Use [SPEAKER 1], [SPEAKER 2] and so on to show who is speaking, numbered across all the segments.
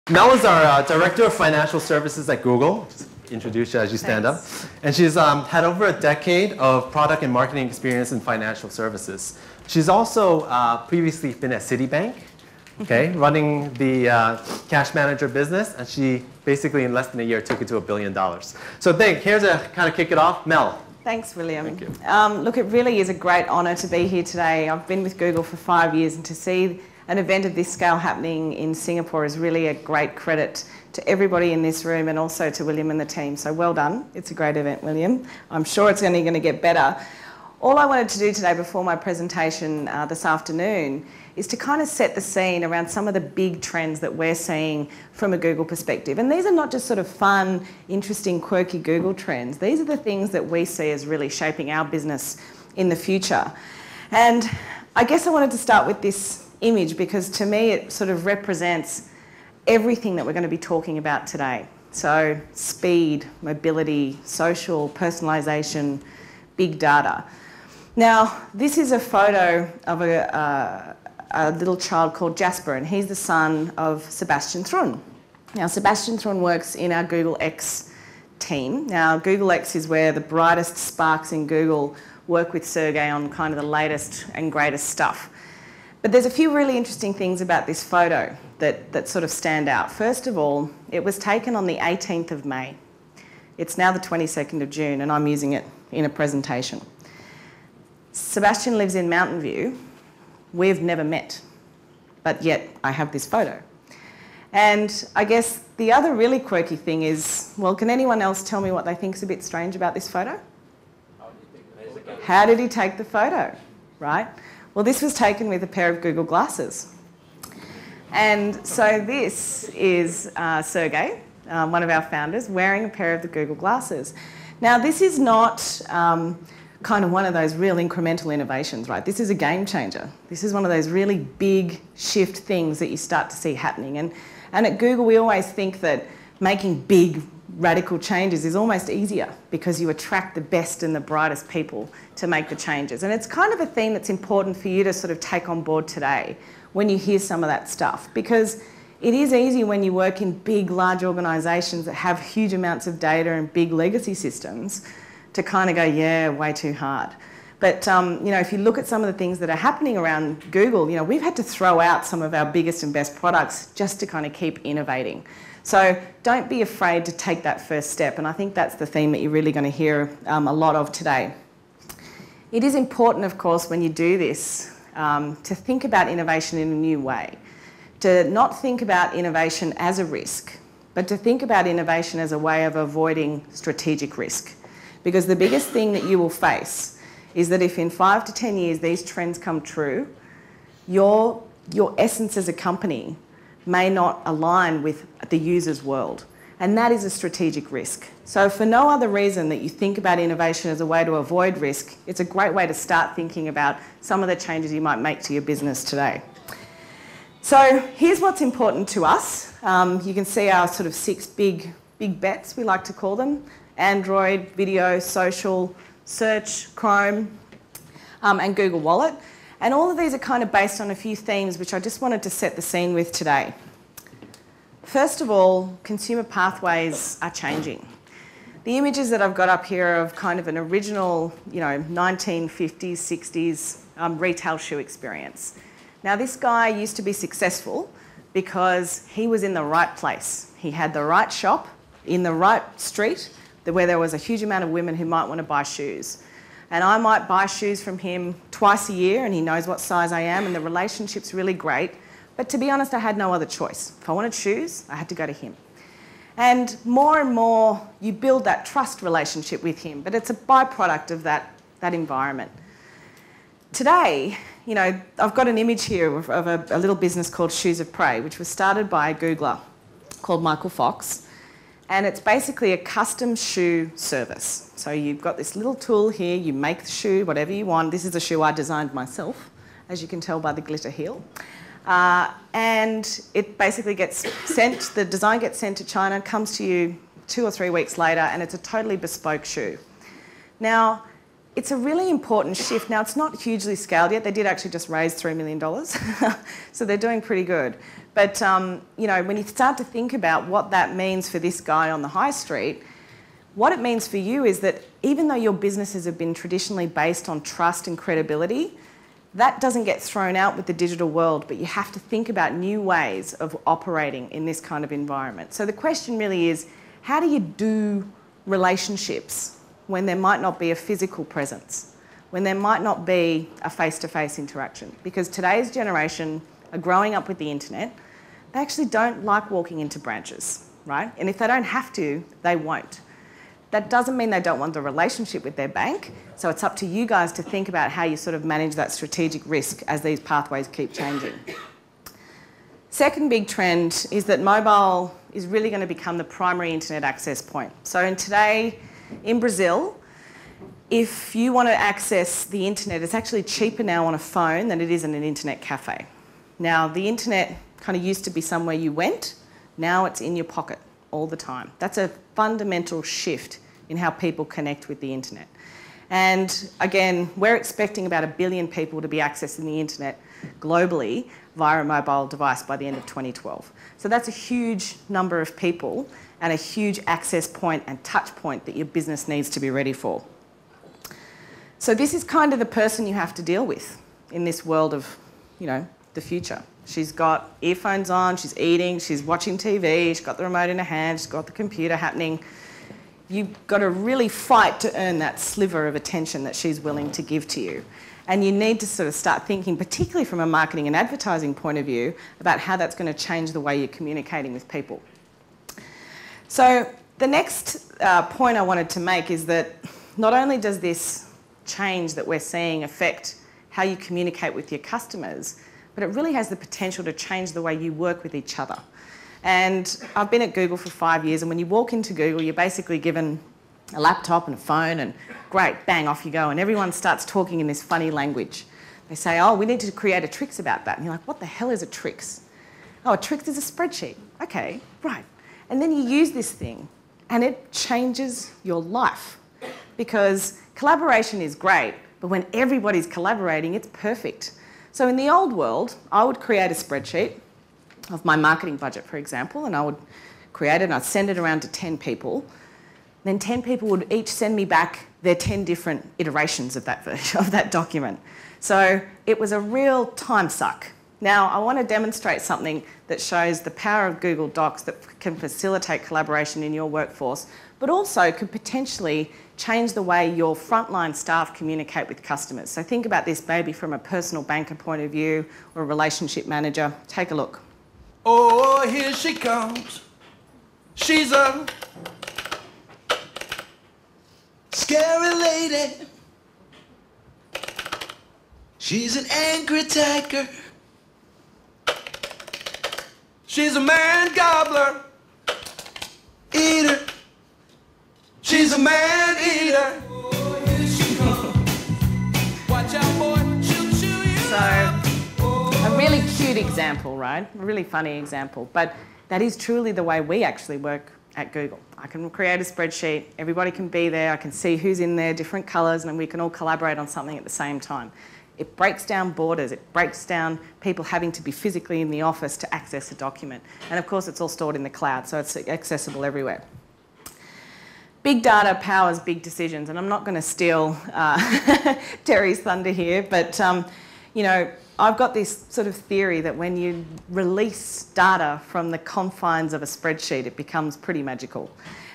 [SPEAKER 1] Mel is our Director of Financial Services at Google. Just introduce you as you stand up. And she's had over a decade of product and marketing experience in financial services. She's also previously been at Citibank, okay, running the cash manager business. And she basically, in less than a year, took it to $1 billion. So here to kind of kick it off, Mel.
[SPEAKER 2] Thanks, William.
[SPEAKER 1] Thank you.
[SPEAKER 2] Look, it really is a great honour to be here today. I've been with Google for 5 years, and to see an event of this scale happening in Singapore is really a great credit to everybody in this room and also to William and the team. So well done. It's a great event, William. I'm sure it's only going to get better. All I wanted to do today before my presentation this afternoon is to kind of set the scene around some of the big trends that we're seeing from a Google perspective. And these are not just sort of fun, interesting, quirky Google trends. These are the things that we see as really shaping our business in the future. And I guess I wanted to start with this image because to me it sort of represents everything that we're going to be talking about today. So speed, mobility, social, personalisation, big data. Now, this is a photo of a little child called Jasper, and he's the son of Sebastian Thrun. Now, Sebastian Thrun works in our Google X team. Now, Google X is where the brightest sparks in Google work with Sergey on kind of the latest and greatest stuff. But there's a few really interesting things about this photo that sort of stand out. First of all, it was taken on the 18th of May. It's now the 22nd of June, and I'm using it in a presentation. Sebastian lives in Mountain View. We've never met, but yet I have this photo. And I guess the other really quirky thing is, well, can anyone else tell me what they think is a bit strange about this photo? How did he take the photo, right? Well, this was taken with a pair of Google glasses. And so this is Sergey, one of our founders, wearing a pair of the Google glasses. Now, this is not kind of one of those real incremental innovations, right? This is a game changer. This is one of those really big shift things that you start to see happening. And at Google, we always think that making big, radical changes is almost easier because you attract the best and the brightest people to make the changes. And it's kind of a theme that's important for you to sort of take on board today when you hear some of that stuff, because it is easy when you work in big, large organisations that have huge amounts of data and big legacy systems to kind of go, yeah, way too hard. But you know, if you look at some of the things that are happening around Google, you know, we've had to throw out some of our biggest and best products just to kind of keep innovating. So don't be afraid to take that first step, and I think that's the theme that you're really going to hear a lot of today. It is important, of course, when you do this, to think about innovation in a new way, to not think about innovation as a risk, but to think about innovation as a way of avoiding strategic risk. Because the biggest thing that you will face is that if in 5 to 10 years these trends come true, your essence as a company may not align with the user's world. And that is a strategic risk. So for no other reason that you think about innovation as a way to avoid risk, it's a great way to start thinking about some of the changes you might make to your business today. So here's what's important to us. You can see our sort of 6 big bets, we like to call them: Android, video, social, search, Chrome, and Google Wallet. And all of these are kind of based on a few themes which I just wanted to set the scene with today. First of all, consumer pathways are changing. The images that I've got up here are of kind of an original, you know, 1950s, 60s retail shoe experience. Now, this guy used to be successful because he was in the right place. He had the right shop in the right street where there was a huge amount of women who might want to buy shoes. And I might buy shoes from him twice a year, and he knows what size I am, and the relationship's really great. But to be honest, I had no other choice. If I wanted shoes, I had to go to him. And more, you build that trust relationship with him, but it's a byproduct of that environment. Today, you know, I've got an image here of a little business called Shoes of Prey, which was started by a Googler called Michael Fox. And it's basically a custom shoe service. So you've got this little tool here, you make the shoe, whatever you want. This is a shoe I designed myself, as you can tell by the glitter heel. And it basically gets sent, the design gets sent to China, comes to you 2 or 3 weeks later, and it's a totally bespoke shoe. Now, it's a really important shift. Now, it's not hugely scaled yet. They did actually just raise $3 million, so they're doing pretty good. But you know, when you start to think about what that means for this guy on the high street, what it means for you is that even though your businesses have been traditionally based on trust and credibility, that doesn't get thrown out with the digital world, but you have to think about new ways of operating in this kind of environment. So the question really is, how do you do relationships when there might not be a physical presence, when there might not be a face-to-face interaction? Because today's generation are growing up with the internet. They actually don't like walking into branches, right? And if they don't have to, they won't. That doesn't mean they don't want the relationship with their bank, so it's up to you guys to think about how you sort of manage that strategic risk as these pathways keep changing. Second big trend is that mobile is really going to become the primary internet access point. So today, in Brazil, if you want to access the internet, it's actually cheaper now on a phone than it is in an internet cafe. Now, the internet kind of used to be somewhere you went, now it's in your pocket all the time. That's a fundamental shift in how people connect with the internet. And again, we're expecting about 1 billion people to be accessing the internet globally via a mobile device by the end of 2012. So that's a huge number of people and a huge access point and touch point that your business needs to be ready for. So this is kind of the person you have to deal with in this world of, you know, the future. She's got earphones on, she's eating, she's watching TV, she's got the remote in her hand, she's got the computer happening. You've got to really fight to earn that sliver of attention that she's willing to give to you. And you need to sort of start thinking, particularly from a marketing and advertising point of view, about how that's going to change the way you're communicating with people. So the next point I wanted to make is that not only does this change that we're seeing affect how you communicate with your customers, but it really has the potential to change the way you work with each other. And I've been at Google for 5 years, and when you walk into Google, you're basically given a laptop and a phone, and great, bang, off you go. And everyone starts talking in this funny language. They say, oh, we need to create a Trix about that. And you're like, what the hell is a Trix? Oh, a Trix is a spreadsheet. Okay, right. And then you use this thing, and it changes your life. Because collaboration is great, but when everybody's collaborating, it's perfect. So in the old world, I would create a spreadsheet of my marketing budget, for example, and I would create it and I'd send it around to 10 people. Then 10 people would each send me back their 10 different iterations of that document. So it was a real time suck. Now, I want to demonstrate something that shows the power of Google Docs that can facilitate collaboration in your workforce, but also could potentially change the way your frontline staff communicate with customers. So think about this maybe from a personal banker point of view or a relationship manager. Take a look.
[SPEAKER 3] Oh, here she comes. She's a scary lady. She's an angry tiger. She's a man gobbler. Eater. She's a man eater. Oh, here she comes. Watch out, boy. She'll chew you up.
[SPEAKER 2] A really cute example, right? A really funny example. But that is truly the way we actually work at Google. I can create a spreadsheet, everybody can be there, I can see who's in there, different colours, and we can all collaborate on something at the same time. It breaks down borders, it breaks down people having to be physically in the office to access a document. And of course, it's all stored in the cloud, so it's accessible everywhere. Big data powers big decisions, and I'm not going to steal Terry's thunder here, but you know, I've got this sort of theory that when you release data from the confines of a spreadsheet, it becomes pretty magical.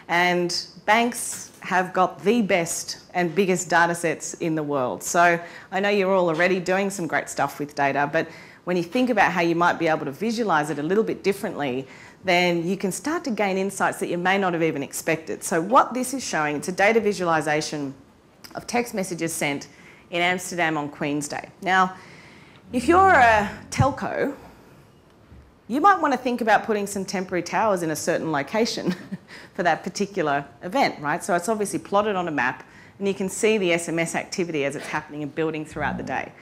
[SPEAKER 2] And banks have got the best and biggest data sets in the world. So I know you're all already doing some great stuff with data, but when you think about how you might be able to visualise it a little bit differently, then you can start to gain insights that you may not have even expected. So what this is showing, it's a data visualisation of text messages sent in Amsterdam on Queen's Day. Now, if you're a telco, you might want to think about putting some temporary towers in a certain location for that particular event, right? So it's obviously plotted on a map, and you can see the SMS activity as it's happening and building throughout the day.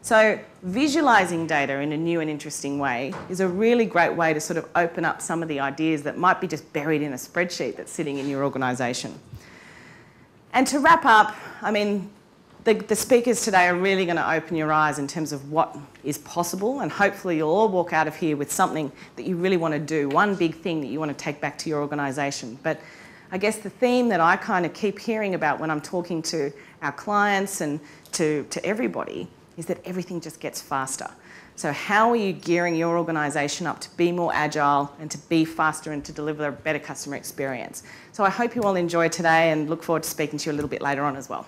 [SPEAKER 2] So visualising data in a new and interesting way is a really great way to sort of open up some of the ideas that might be just buried in a spreadsheet that's sitting in your organisation. And to wrap up, I mean, The speakers today are really going to open your eyes in terms of what is possible, and hopefully you'll all walk out of here with something that you really want to do, one big thing that you want to take back to your organisation. But I guess the theme that I kind of keep hearing about when I'm talking to our clients and to everybody is that everything just gets faster. So how are you gearing your organisation up to be more agile and to be faster and to deliver a better customer experience? So I hope you all enjoy today and look forward to speaking to you a little bit later on as well.